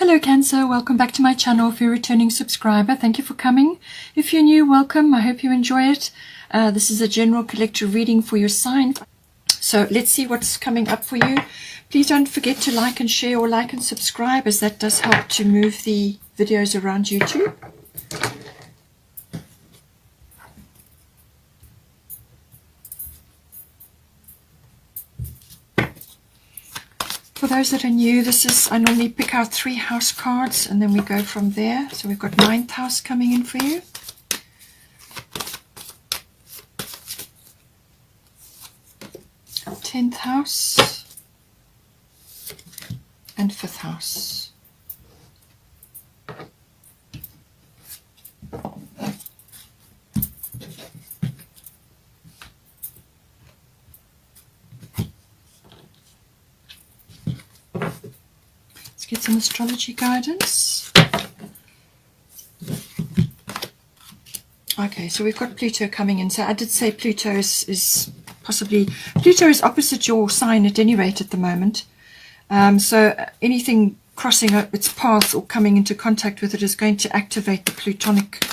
Hello Cancer, welcome back to my channel. If you're a returning subscriber, thank you for coming. If you're new, welcome. I hope you enjoy it. This is a general collective reading for your sign. So let's see what's coming up for you. Please don't forget to like and share, or like and subscribe, as that does help to move the videos around YouTube. For those that are new, I normally pick out 3 house cards and then we go from there. So we've got 9th house coming in for you. Tenth house and 5th house. Let's get some astrology guidance. Okay, so we've got Pluto coming in. So I did say Pluto is possibly, Pluto is opposite your sign at any rate at the moment. So anything crossing its path or coming into contact with it is going to activate the Plutonic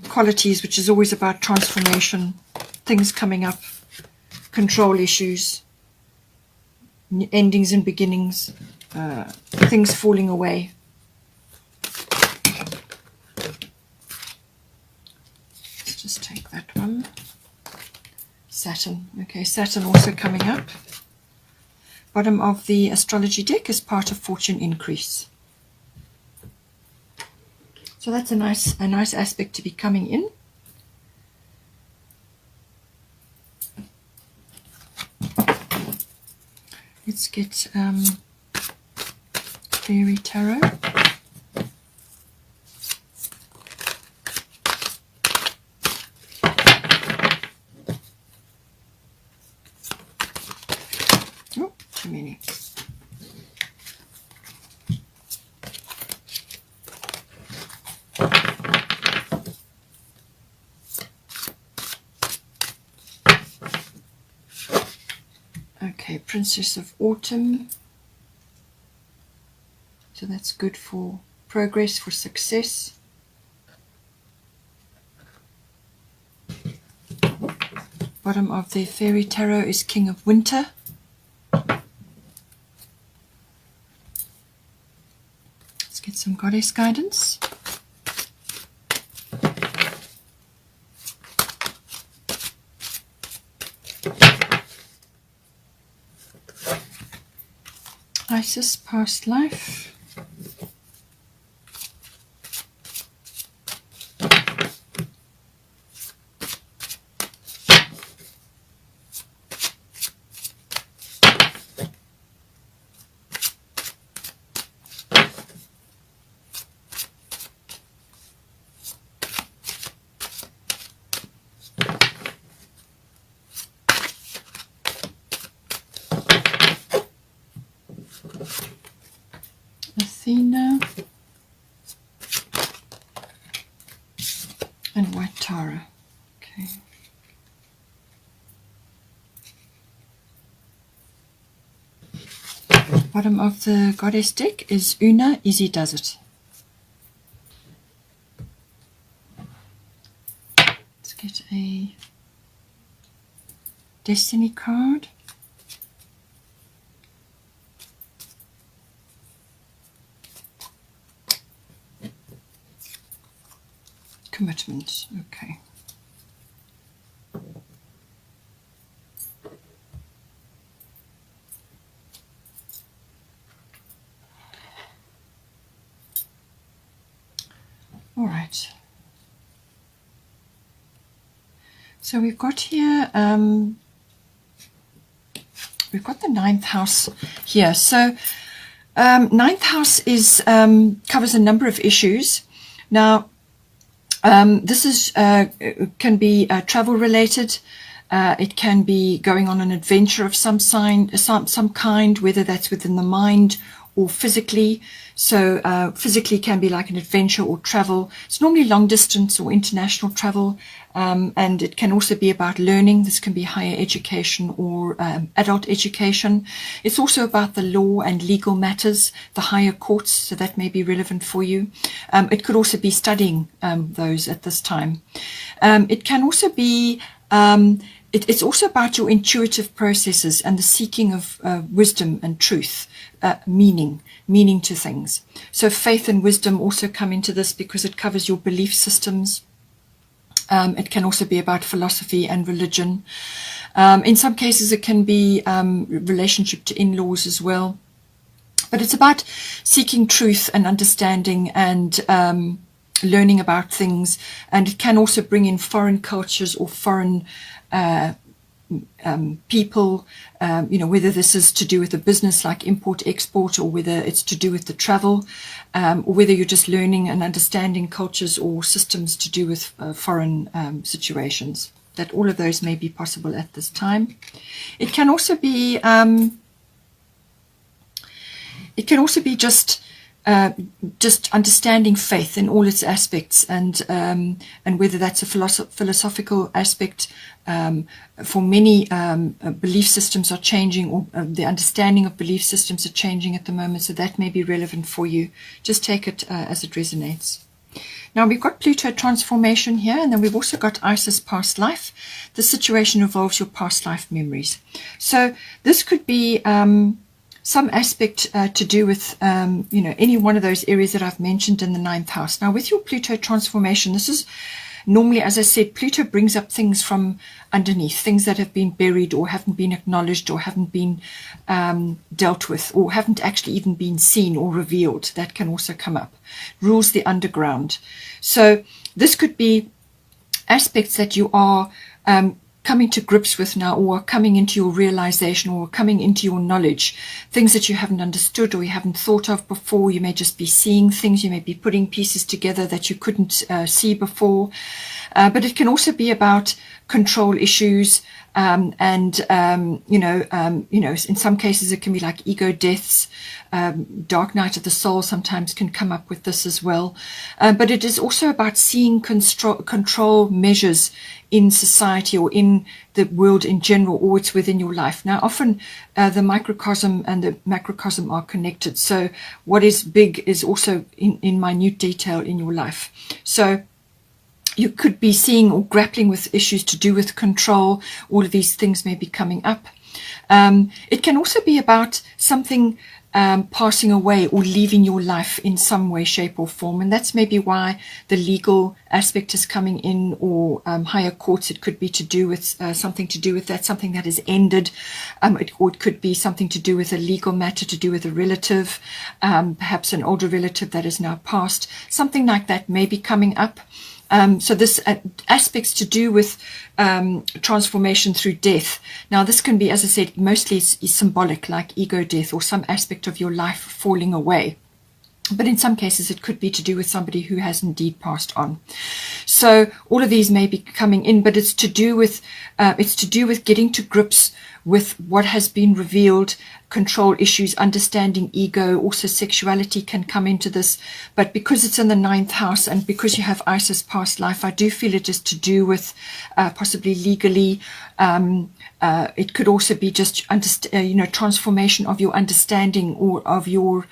qualities, which is always about transformation, things coming up, control issues, endings and beginnings, things falling away. Let's just take that one. Saturn. Okay, Saturn also coming up. Bottom of the astrology deck is part of fortune increase. So that's a nice aspect to be coming in. Let's get Fairy Tarot. Oh, too many. Okay, Princess of Autumn. So that's good for progress, for success. Bottom of the Fairy Tarot is King of Winter. Let's get some goddess guidance. Isis, past life. Athena and White Tara. Okay. Bottom of the goddess deck is Una, Easy Does It. Let's get a Destiny card. Commitment. Okay. All right. So we've got here, we've got the 9th house here. So 9th house is covers a number of issues. Now, this is can be travel related. It can be going on an adventure of some kind, whether that's within the mind or physically. So physically can be like an adventure or travel. It's normally long distance or international travel, and it can also be about learning. This can be higher education or adult education. It's also about the law and legal matters, the higher courts, so that may be relevant for you. It could also be studying those at this time. It can also be it's also about your intuitive processes and the seeking of wisdom and truth, meaning to things. So faith and wisdom also come into this because it covers your belief systems. It can also be about philosophy and religion. In some cases, it can be relationship to in-laws as well. But it's about seeking truth and understanding and learning about things. And it can also bring in foreign cultures or foreign people, whether this is to do with the business like import, export, or whether it's to do with the travel, or whether you're just learning and understanding cultures or systems to do with foreign situations. That all of those may be possible at this time. It can also be just understanding faith in all its aspects, and whether that's a philosophical aspect. For many, belief systems are changing, or the understanding of belief systems are changing at the moment, so that may be relevant for you. Just take it as it resonates. Now we've got Pluto transformation here, and then we've also got Isis past life. The situation involves your past life memories. So this could be some aspect to do with, any one of those areas that I've mentioned in the 9th house. Now, with your Pluto transformation, this is normally, as I said, Pluto brings up things from underneath, things that have been buried or haven't been acknowledged or haven't been dealt with or haven't actually even been seen or revealed. That can also come up. Rules the underground. So this could be aspects that you are coming to grips with now, or coming into your realization, or coming into your knowledge, things that you haven't understood or you haven't thought of before. You may just be seeing things, you may be putting pieces together that you couldn't see before, but it can also be about control issues, in some cases it can be like ego deaths. Dark night of the soul sometimes can come up with this as well, but it is also about seeing control measures in society or in the world in general, or it's within your life. Now often the microcosm and the macrocosm are connected, so what is big is also in minute detail in your life. So you could be seeing or grappling with issues to do with control. All of these things may be coming up. It can also be about something passing away or leaving your life in some way, shape or form. And that's maybe why the legal aspect is coming in, or higher courts. It could be to do with something to do with that, something that has ended. Or it could be something to do with a legal matter, to do with a relative, perhaps an older relative that is now passed. Something like that may be coming up. So this aspects to do with transformation through death. Now this can be, as I said, mostly is symbolic, like ego death or some aspect of your life falling away. But in some cases it could be to do with somebody who has indeed passed on. So all of these may be coming in, but it's to do with getting to grips with what has been revealed, control issues, understanding ego. Also sexuality can come into this, but because it's in the 9th house and because you have Isis past life, I do feel it is to do with possibly legally. It could also be just transformation of your understanding or of your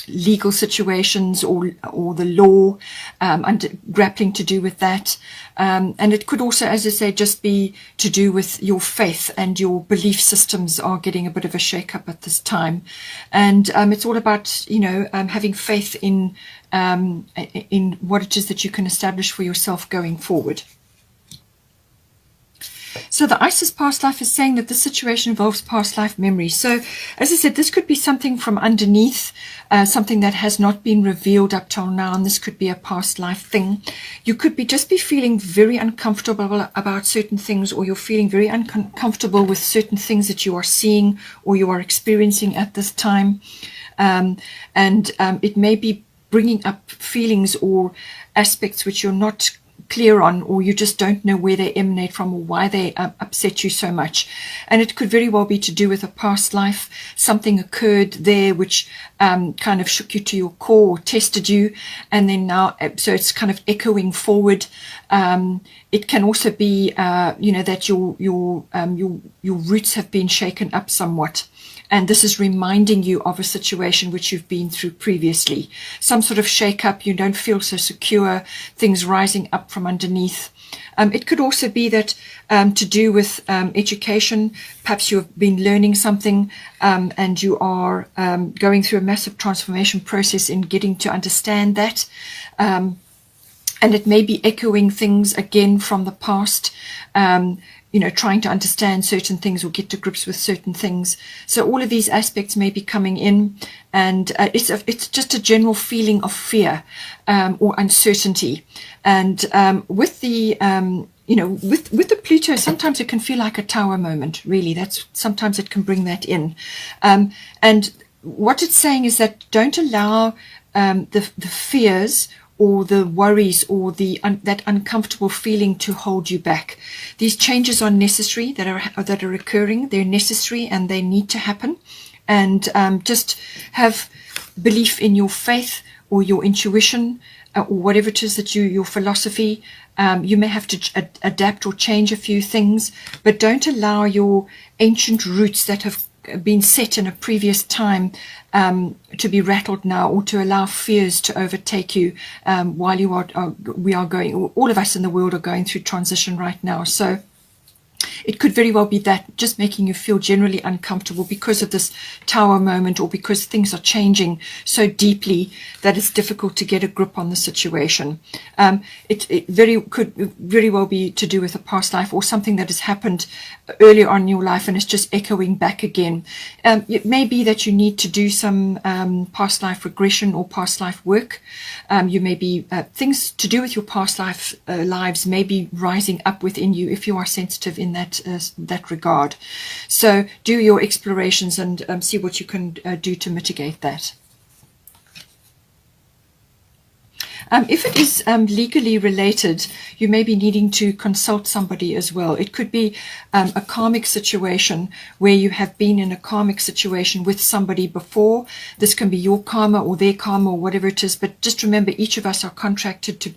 legal situations or the law, and grappling to do with that. And it could also, as I say, just be to do with your faith, and your belief systems are getting a bit of a shake-up at this time. And it's all about, having faith in what it is that you can establish for yourself going forward. So the Isis past life is saying that this situation involves past life memories. So, as I said, this could be something from underneath, something that has not been revealed up till now, and this could be a past life thing. You could be feeling very uncomfortable about certain things, or you're feeling very uncomfortable with certain things that you are seeing or you are experiencing at this time. It may be bringing up feelings or aspects which you're not clear on, or you just don't know where they emanate from or why they upset you so much. And it could very well be to do with a past life. Something occurred there which kind of shook you to your core or tested you, and then now, so it's kind of echoing forward. It can also be, that your roots have been shaken up somewhat. And this is reminding you of a situation which you've been through previously. Some sort of shake-up, you don't feel so secure, things rising up from underneath. It could also be that to do with education. Perhaps you've been learning something and you are going through a massive transformation process in getting to understand that. And it may be echoing things again from the past. Trying to understand certain things or get to grips with certain things. So all of these aspects may be coming in, and it's just a general feeling of fear or uncertainty. And with the with the Pluto, sometimes it can feel like a tower moment. Really, sometimes it can bring that in. And what it's saying is that don't allow the fears or the worries or that uncomfortable feeling to hold you back. These changes are necessary that are occurring. They're necessary and they need to happen. And just have belief in your faith or your intuition or whatever it is that your philosophy. You may have to adapt or change a few things, but don't allow your ancient roots that have been set in a previous time to be rattled now, or to allow fears to overtake you while all of us in the world are going through transition right now. So it could very well be that just making you feel generally uncomfortable because of this tower moment, or because things are changing so deeply that it's difficult to get a grip on the situation. It could very well be to do with a past life or something that has happened earlier on in your life and it's just echoing back again. It may be that you need to do some past life regression or past life work. You may be things to do with your past lives may be rising up within you if you are sensitive in that regard. So do your explorations and see what you can do to mitigate that. If it is legally related, you may be needing to consult somebody as well. It could be a karmic situation where you have been in a karmic situation with somebody before. This can be your karma or their karma or whatever it is. But just remember, each of us are contracted to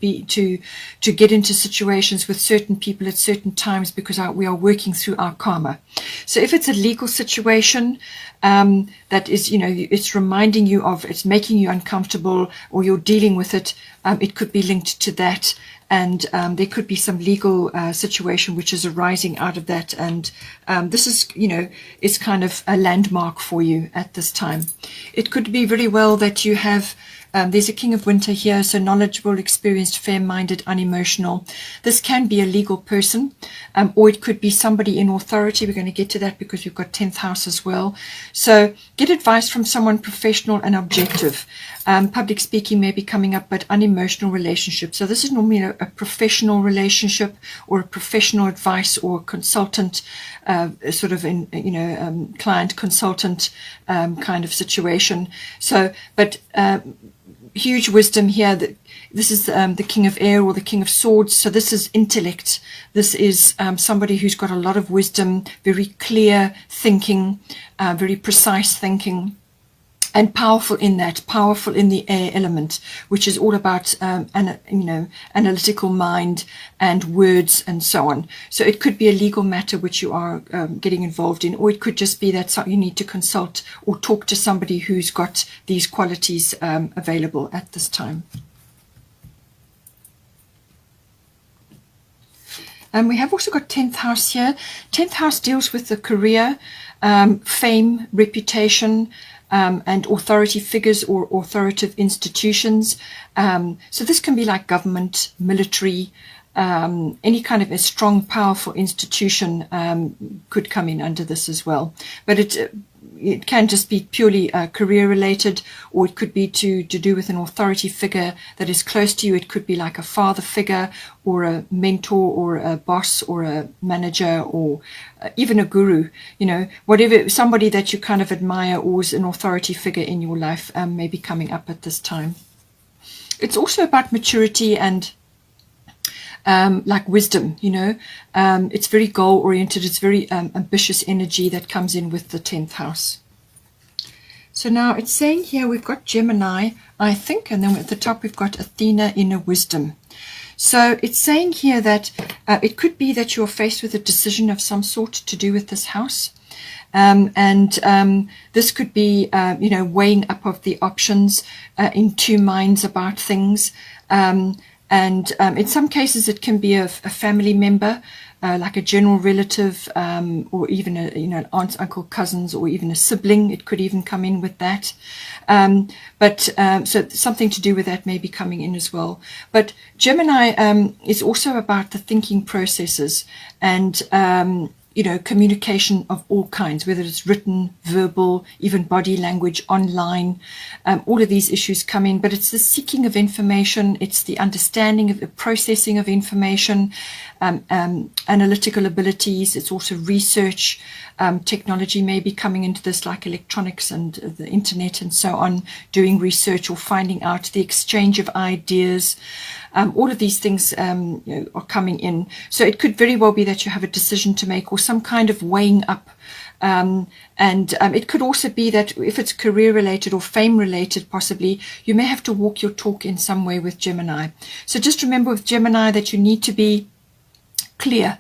get into situations with certain people at certain times because we are working through our karma. So if it's a legal situation, that is, it's reminding you of, it's making you uncomfortable, or you're dealing with it, it could be linked to that, and there could be some legal situation which is arising out of that, and this is, is kind of a landmark for you at this time. It could be very well that you have there's a King of Winter here, so knowledgeable, experienced, fair-minded, unemotional. This can be a legal person, or it could be somebody in authority. We're going to get to that because we've got 10th house as well. So get advice from someone professional and objective. Public speaking may be coming up, but unemotional relationship. So this is normally a professional relationship, or a professional advice, or consultant, sort of client consultant kind of situation. So, but huge wisdom here. That this is the King of Air or the King of Swords. So this is intellect. This is somebody who's got a lot of wisdom, very clear thinking, very precise thinking, and powerful in the air element, which is all about analytical mind and words and so on. So it could be a legal matter which you are getting involved in, or it could just be that you need to consult or talk to somebody who's got these qualities available at this time. And we have also got 10th house here. 10th house deals with the career, fame, reputation, and authority figures or authoritative institutions. So this can be like government, military, any kind of a strong, powerful institution could come in under this as well. But it can just be purely career related, or it could be to do with an authority figure that is close to you. It could be like a father figure, or a mentor, or a boss, or a manager, or even a guru, whatever, somebody that you kind of admire or is an authority figure in your life may be coming up at this time. It's also about maturity and like wisdom, you know. It's very goal-oriented. It's very ambitious energy that comes in with the 10th house. So now it's saying here we've got Gemini, I think, and then at the top we've got Athena, inner wisdom. So it's saying here that it could be that you're faced with a decision of some sort to do with this house. This could be, you know, weighing up of the options, in two minds about things. In some cases it can be a family member, like a general relative, or even a, you know, an aunt, uncle, cousins, or even a sibling. It could even come in with that. So something to do with that may be coming in as well. But Gemini is also about the thinking processes and you know, communication of all kinds, whether it's written, verbal, even body language, online. All of these issues come in, but it's the seeking of information, it's the understanding of the processing of information, analytical abilities. It's also research. Technology may be coming into this, like electronics and the internet and so on, doing research or finding out, the exchange of ideas. All of these things you know, are coming in. So it could very well be that you have a decision to make or some kind of weighing up. It could also be that if it's career related or fame related, possibly, you may have to walk your talk in some way with Gemini. So just remember with Gemini that you need to be clear.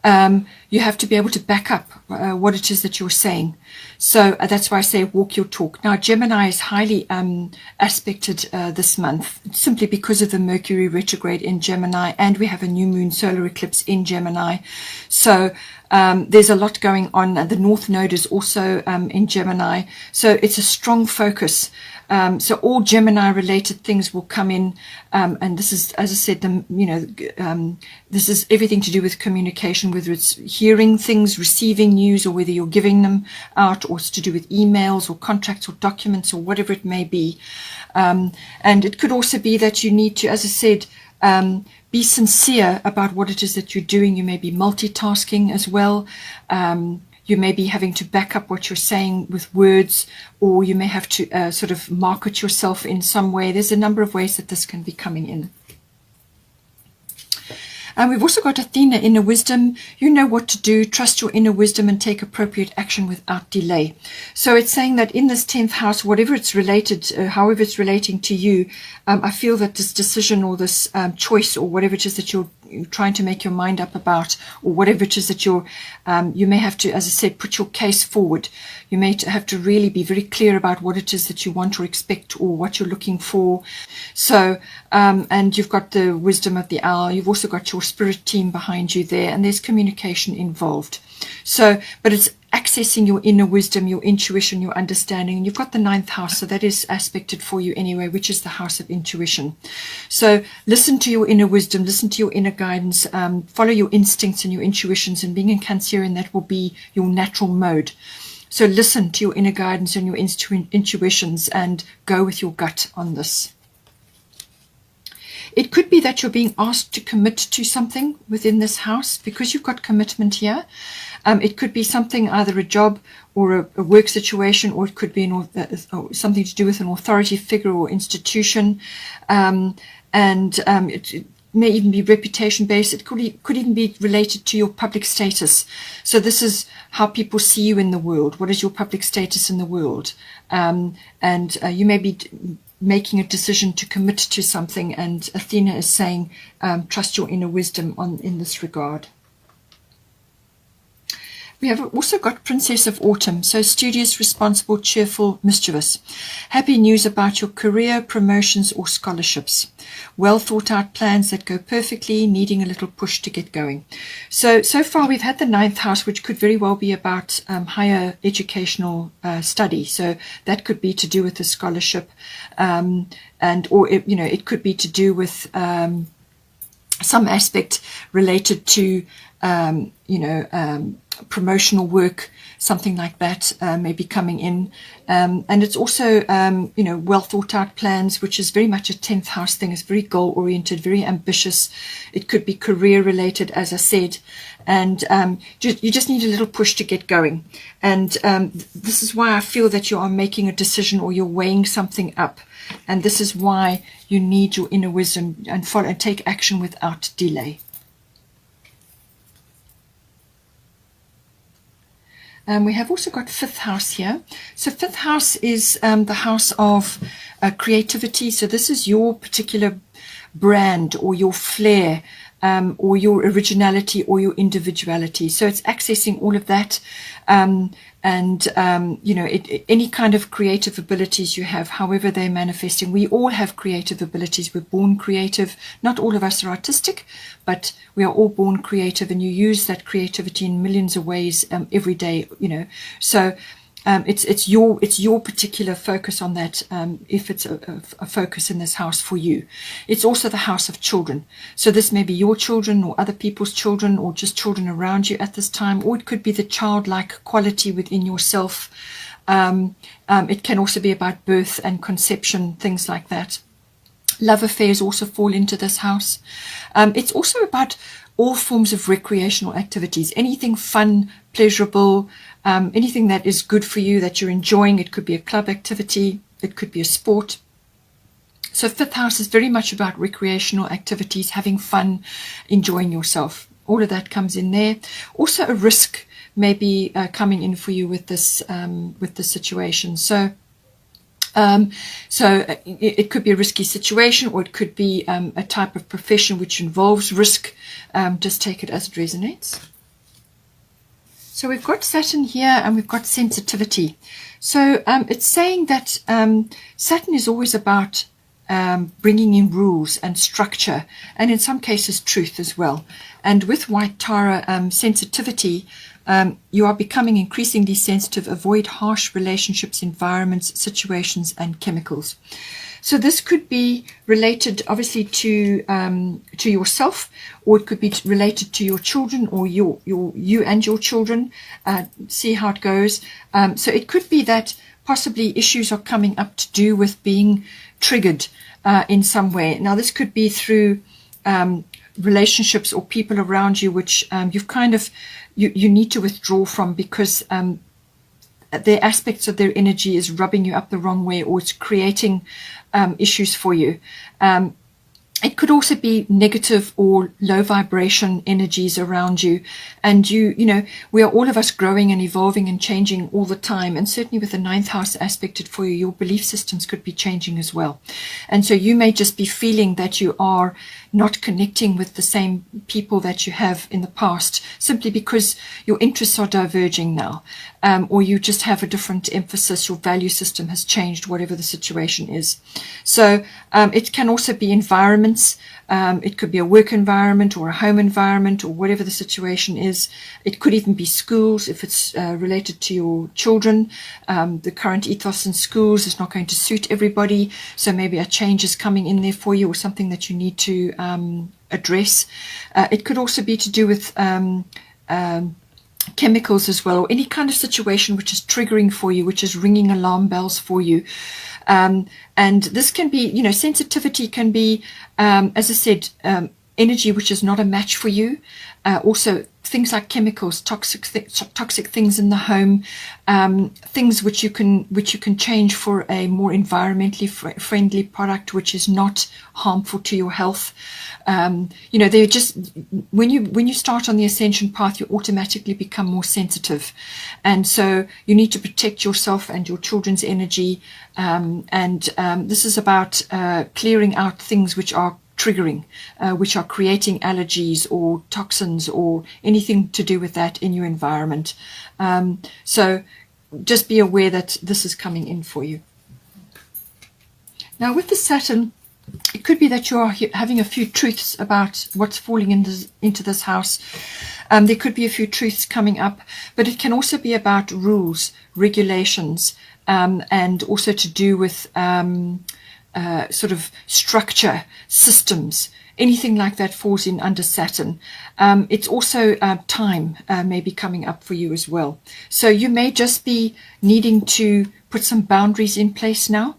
You have to be able to back up what it is that you're saying. So that's why I say walk your talk. Now, Gemini is highly aspected this month, simply because of the Mercury retrograde in Gemini, and we have a new moon solar eclipse in Gemini. So there's a lot going on. The North Node is also in Gemini. So it's a strong focus. So all Gemini related things will come in, and this is, as I said, this is everything to do with communication, whether it's hearing things, receiving news, or whether you're giving them out, or it's to do with emails or contracts or documents or whatever it may be. And it could also be that you need to, as I said, be sincere about what it is that you're doing. You may be multitasking as well. You may be having to back up what you're saying with words, or you may have to sort of market yourself in some way. There's a number of ways that this can be coming in. We've also got Athena, inner wisdom. You know what to do. Trust your inner wisdom and take appropriate action without delay. So it's saying that in this 10th house, whatever it's related, however it's relating to you, I feel that this decision or this choice or whatever it is that you're trying to make your mind up about, or whatever it is that you may have to, as I said, put your case forward. You may have to really be very clear about what it is that you want or expect, or what you're looking for. So, and you've got the wisdom of the owl. You've also got your spirit team behind you there, and there's communication involved. So, but it's accessing your inner wisdom, your intuition, your understanding. And you've got the 9th house, so that is aspected for you anyway, which is the house of intuition. So listen to your inner wisdom, listen to your inner guidance, follow your instincts and your intuitions, and being in Cancerian, that will be your natural mode. So listen to your inner guidance and your intuitions and go with your gut on this. It could be that you're being asked to commit to something within this house because you've got commitment here. It could be something, either a job or a work situation, or it could be something to do with an authority figure or institution. It may even be reputation based. It could even be related to your public status. So this is how people see you in the world. What is your public status in the world? You may be making a decision to commit to something, and Athena is saying, trust your inner wisdom in this regard. We have also got Princess of Autumn, so studious, responsible, cheerful, mischievous. Happy news about your career, promotions or scholarships. Well thought out plans that go perfectly, needing a little push to get going. So far we've had the 9th house, which could very well be about higher educational study. So that could be to do with a scholarship, it could be to do with some aspect related to promotional work, something like that may be coming in. And it's also, well thought out plans, which is very much a 10th house thing. It's very goal oriented, very ambitious. It could be career related, as I said. and you just need a little push to get going. And this is why I feel that you are making a decision, or you're weighing something up, and this is why you need your inner wisdom and follow and take action without delay. We have also got 5th house here. So 5th house is the house of creativity. So this is your particular brand, or your flair, or your originality, or your individuality. So it's accessing all of that, you know, any kind of creative abilities you have, however they're manifesting. We all have creative abilities. We're born creative. Not all of us are artistic, but we are all born creative, and you use that creativity in millions of ways every day, you know. So it's your particular focus on that, if it's a focus in this house for you. It's also the house of children. So this may be your children, or other people's children, or just children around you at this time, or it could be the childlike quality within yourself. It can also be about birth and conception, things like that. Love affairs also fall into this house. It's also about all forms of recreational activities, anything fun, pleasurable, anything that is good for you, that you're enjoying. It could be a club activity, it could be a sport. So 5th house is very much about recreational activities, having fun, enjoying yourself. All of that comes in there. Also a risk may be coming in for you with this situation. So it could be a risky situation, or it could be a type of profession which involves risk. Just take it as it resonates. So we've got Saturn here, and we've got sensitivity. So it's saying that Saturn is always about bringing in rules and structure, and in some cases truth as well. And with White Tara, sensitivity, you are becoming increasingly sensitive. Avoid harsh relationships, environments, situations, and chemicals. So this could be related, obviously, to yourself, or it could be related to your children, or you and your children. See how it goes. So it could be that possibly issues are coming up to do with being triggered in some way. Now, this could be through relationships or people around you, which you've kind of you need to withdraw from, because their aspects of their energy is rubbing you up the wrong way, or it's creating issues for you. It could also be negative or low vibration energies around you. And you know, we are all of us growing and evolving and changing all the time. And certainly with the 9th house aspected for you, your belief systems could be changing as well. And so you may just be feeling that you are not connecting with the same people that you have in the past, simply because your interests are diverging now. Or you just have a different emphasis, your value system has changed, whatever the situation is. So it can also be environments. It could be a work environment or a home environment, or whatever the situation is. It could even be schools, if it's related to your children. The current ethos in schools is not going to suit everybody, so maybe a change is coming in there for you, or something that you need to address. It could also be to do with chemicals as well, or any kind of situation which is triggering for you, which is ringing alarm bells for you. And this can be, you know, sensitivity can be, as I said, energy which is not a match for you. Also things like chemicals, toxic things in the home, things which you can change for a more environmentally friendly product, which is not harmful to your health. You know, they're just, when you start on the ascension path, you automatically become more sensitive, and so you need to protect yourself and your children's energy. This is about clearing out things which are triggering, which are creating allergies or toxins or anything to do with that in your environment. So just be aware that this is coming in for you. Now with the Saturn, it could be that you are having a few truths about what's falling into this house. There could be a few truths coming up, but it can also be about rules, regulations, and also to do with sort of structure, systems, anything like that falls in under Saturn. It's also time may be coming up for you as well. So you may just be needing to put some boundaries in place now,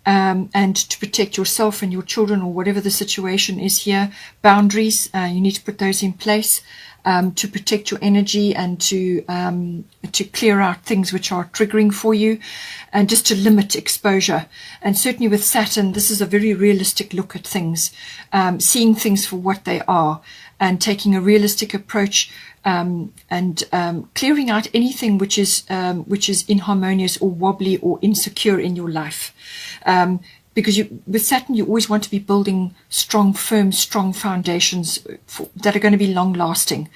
and to protect yourself and your children, or whatever the situation is here. Boundaries, you need to put those in place. to protect your energy and to clear out things which are triggering for you, and just to limit exposure. And certainly with Saturn, this is a very realistic look at things, seeing things for what they are, and taking a realistic approach, and clearing out anything which is inharmonious or wobbly or insecure in your life. Because with Saturn, you always want to be building strong, firm, strong foundations that are going to be long-lasting.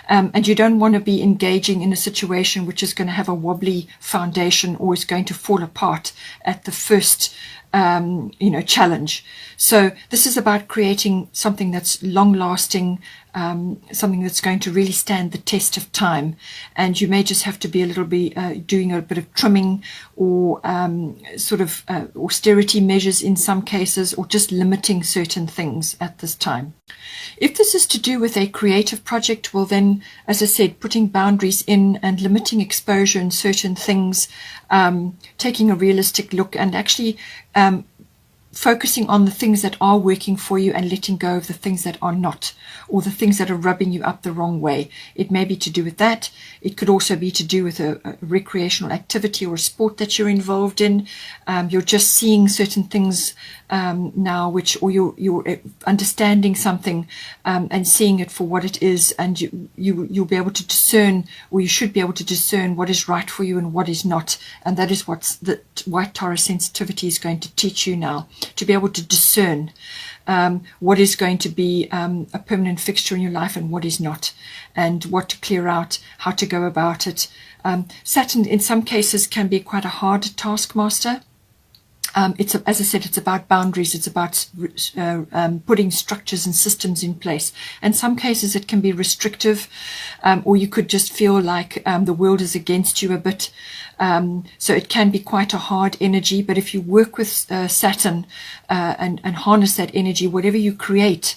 And you don't want to be engaging in a situation which is going to have a wobbly foundation or is going to fall apart at the first challenge. So this is about creating something that's long-lasting, something that's going to really stand the test of time. And you may just have to be a little bit doing a bit of trimming or sort of austerity measures in some cases, or just limiting certain things at this time. If this is to do with a creative project, well then, as I said, putting boundaries in and limiting exposure in certain things, taking a realistic look and actually focusing on the things that are working for you and letting go of the things that are not, or the things that are rubbing you up the wrong way. It may be to do with that. It could also be to do with a recreational activity or a sport that you're involved in. You're just seeing certain things now, or you're understanding something and seeing it for what it is, and you'll be able to discern, or you should be able to discern what is right for you and what is not. And that is what the White Taurus sensitivity is going to teach you now, to be able to discern what is going to be a permanent fixture in your life and what is not, and what to clear out, how to go about it. Saturn in some cases can be quite a hard taskmaster. As I said, it's about boundaries. It's about putting structures and systems in place. In some cases, it can be restrictive, or you could just feel like the world is against you a bit. So it can be quite a hard energy. But if you work with Saturn and harness that energy, whatever you create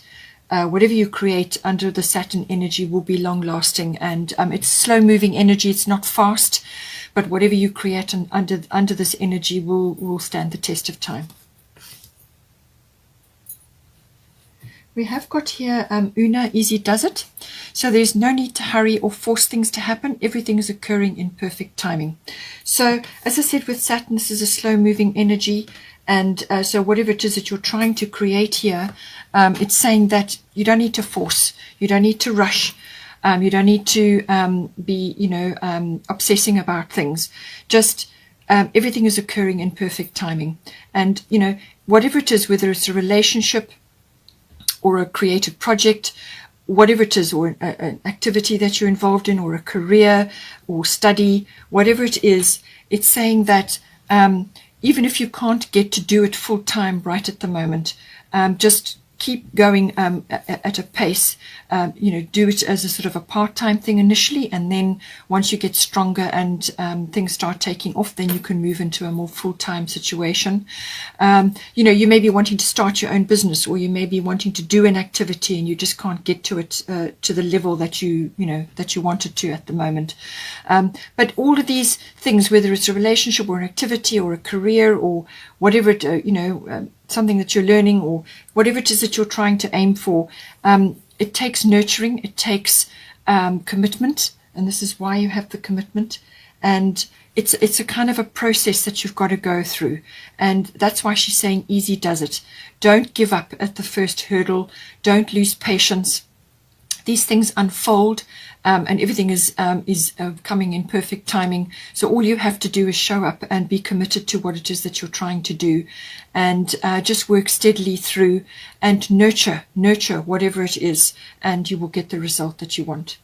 under the Saturn energy will be long-lasting. And it's slow-moving energy. It's not fast. But whatever you create under this energy will stand the test of time. We have got here Una, easy does it. So there's no need to hurry or force things to happen. Everything is occurring in perfect timing. So as I said with Saturn, this is a slow-moving energy. And so whatever it is that you're trying to create here, it's saying that you don't need to force. You don't need to rush. You don't need to be, obsessing about things. Just everything is occurring in perfect timing. And, whatever it is, whether it's a relationship or a creative project, whatever it is, or an activity that you're involved in, or a career or study, whatever it is, it's saying that even if you can't get to do it full time right at the moment, just keep going at a pace. Do it as a sort of a part-time thing initially, and then once you get stronger and things start taking off, then you can move into a more full-time situation. You may be wanting to start your own business, or you may be wanting to do an activity and you just can't get to it to the level that you wanted to at the moment. But all of these things, whether it's a relationship or an activity or a career or whatever it, something that you're learning, or whatever it is that you're trying to aim for, it takes nurturing, it takes commitment, and this is why you have the commitment. And it's a kind of a process that you've got to go through, and that's why she's saying easy does it. Don't give up at the first hurdle. Don't lose patience. These things unfold, and everything is coming in perfect timing. So all you have to do is show up and be committed to what it is that you're trying to do, and just work steadily through and nurture whatever it is, and you will get the result that you want.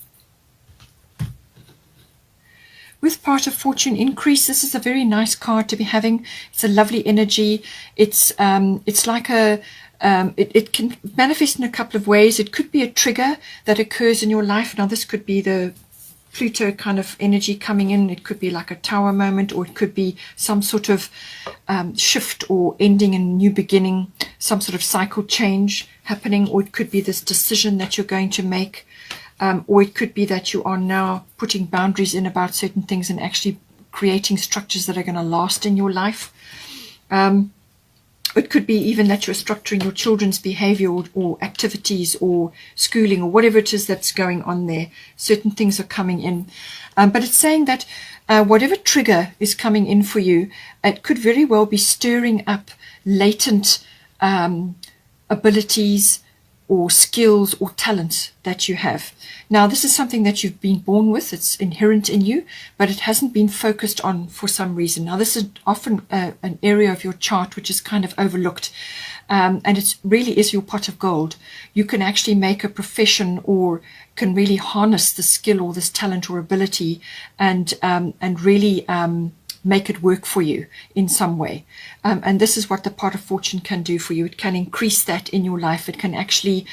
With part of fortune increase, this is a very nice card to be having. It's a lovely energy. It's like it can manifest in a couple of ways. It could be a trigger that occurs in your life. Now, this could be the Pluto kind of energy coming in. It could be like a tower moment, or it could be some sort of shift or ending and new beginning, some sort of cycle change happening, or it could be this decision that you're going to make, or it could be that you are now putting boundaries in about certain things and actually creating structures that are going to last in your life. it could be even that you're structuring your children's behavior or activities or schooling or whatever it is that's going on there. Certain things are coming in. But it's saying that whatever trigger is coming in for you, it could very well be stirring up latent abilities or skills or talents that you have. Now, this is something that you've been born with. It's inherent in you, but it hasn't been focused on for some reason. Now, this is often an area of your chart which is kind of overlooked, and it really is your pot of gold. You can actually make a profession or can really harness the skill or this talent or ability and really make it work for you in some way. And this is what the pot of fortune can do for you. It can increase that in your life. It can actually,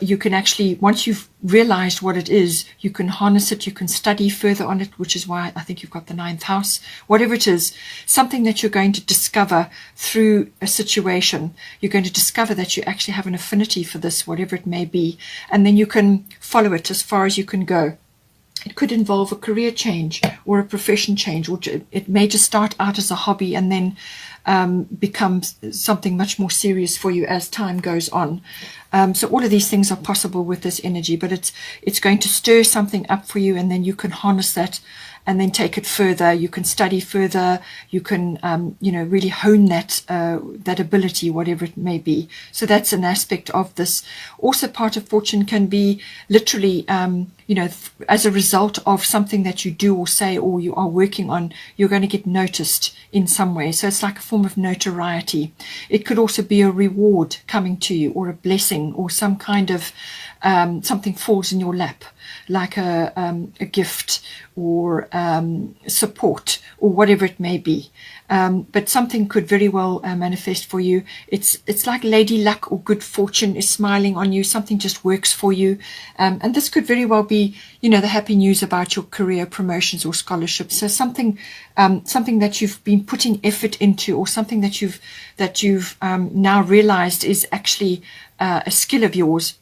you can actually, once you've realized what it is, you can harness it, you can study further on it, which is why I think you've got the 9th house. Whatever it is, something that you're going to discover through a situation, you're going to discover that you actually have an affinity for this, whatever it may be, and then you can follow it as far as you can go. It could involve a career change or a profession change, or it may just start out as a hobby and then become something much more serious for you as time goes on. So all of these things are possible with this energy, but it's going to stir something up for you, and then you can harness that and then take it further. You can study further. You can, really hone that ability, whatever it may be. So that's an aspect of this. Also, part of fortune can be literally, as a result of something that you do or say or you are working on, you're going to get noticed in some way. So it's like a form of notoriety. It could also be a reward coming to you, or a blessing, or some kind of something falls in your lap, like a gift or support or whatever it may be. But something could very well manifest for you. It's like lady luck or good fortune is smiling on you. Something just works for you. And this could very well be, the happy news about your career, promotions or scholarships. So something that you've been putting effort into, or something that you've now realized is actually a skill of yours,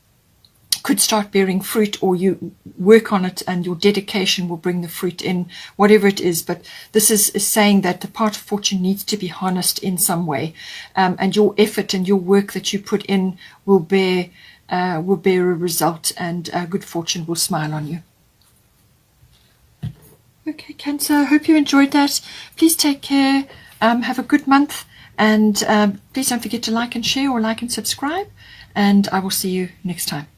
could start bearing fruit, or you work on it and your dedication will bring the fruit in, whatever it is. But this is saying that the part of fortune needs to be harnessed in some way, and your effort and your work that you put in will bear a result, and good fortune will smile on you. Okay, Cancer, I hope you enjoyed that. Please take care. Have a good month, and please don't forget to like and share, or like and subscribe, and I will see you next time.